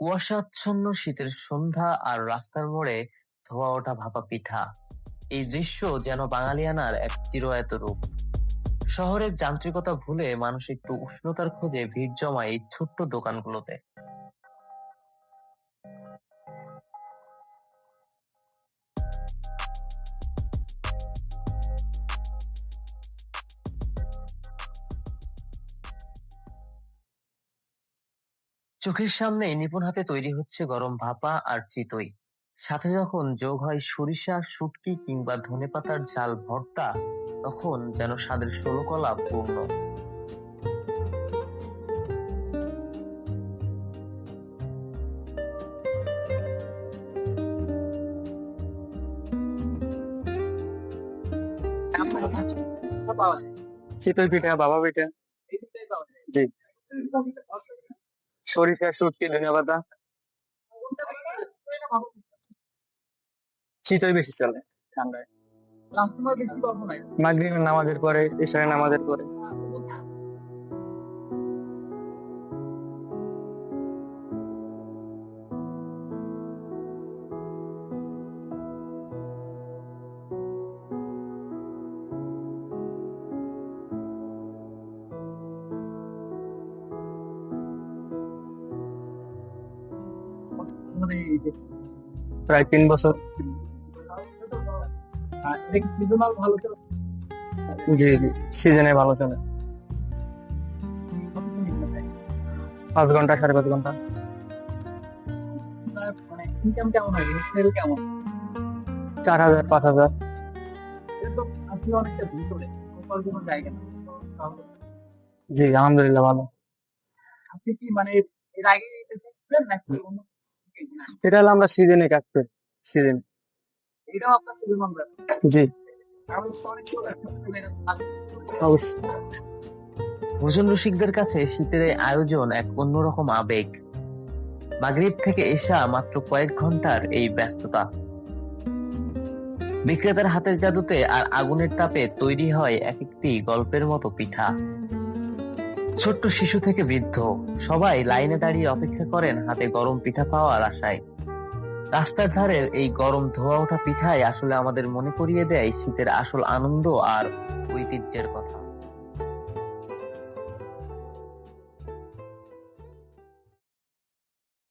কুয়াশাচ্ছন্ন শীতের সন্ধ্যা আর রাস্তার মোড়ে ধোয়া ওঠা ভাপা পিঠা, এই দৃশ্য যেন বাঙালিয়ানার এক চিরায়ত রূপ। শহরের যান্ত্রিকতা ভুলে মানুষ একটু উষ্ণতার খোঁজে ভিড় জমায় এই ছোট্ট দোকানগুলোতে। চোখের সামনে নিপুণ হাতে তৈরি হচ্ছে গরম ভাপা আর চিতই, সাথে যখন যোগ হয় সরিষা, শুটকি কিংবা ধনেপাতার ঝাল ভর্তা, তখন যেন স্বাদের ষোলকলা পূর্ণ। চিতই পিঠা, ভাপা পিঠা। জি। সরিষা, শুটকি, ধনিয়া পাতা। চিতই বেশি চলে ঠান্ডায়। মাগরিবের নামাজের পরে, ইশারের নামাজের পরে। প্রায় 3 বছর। জি জি, সিজনে ভালো চলে। 5 ঘন্টা, 5.5 ঘন্টা। ইনকাম কেমন হয়? সেল কেমন? 4,000, 5,000। আপনি অনেকটা দূর চলে কোনো জায়গা না। জি, আলহামদুলিল্লাহ ভালো। আপনি কি মানে এর আগে এটা নাকি অন্য? এটা হলো আমরা সিজনে কাজ করি। সিজন। এটাও আপনার সিজন আমরা। জি। অবশ্যই। ভোজন রসিকদের কাছে শীতের এই আয়োজন এক অন্যরকম আবেগ। মাগরিব থেকে এশা মাত্র কয়েক ঘন্টার এই ব্যস্ততা, বিক্রেতার হাতের জাদুতে আর আগুনের তাপে তৈরি হয় এক একটি গল্পের মতো পিঠা। ছোট্ট শিশু থেকে বৃদ্ধ সবাই লাইনে দাঁড়িয়ে অপেক্ষা করেন হাতে গরম পিঠা পাওয়ার আশায়। রাস্তার ধারের এই গরম ধোয়া ওঠা পিঠাই আসলে আমাদের মনে করিয়ে দেয় শীতের আসল আনন্দ আর ঐতিহ্যের কথা।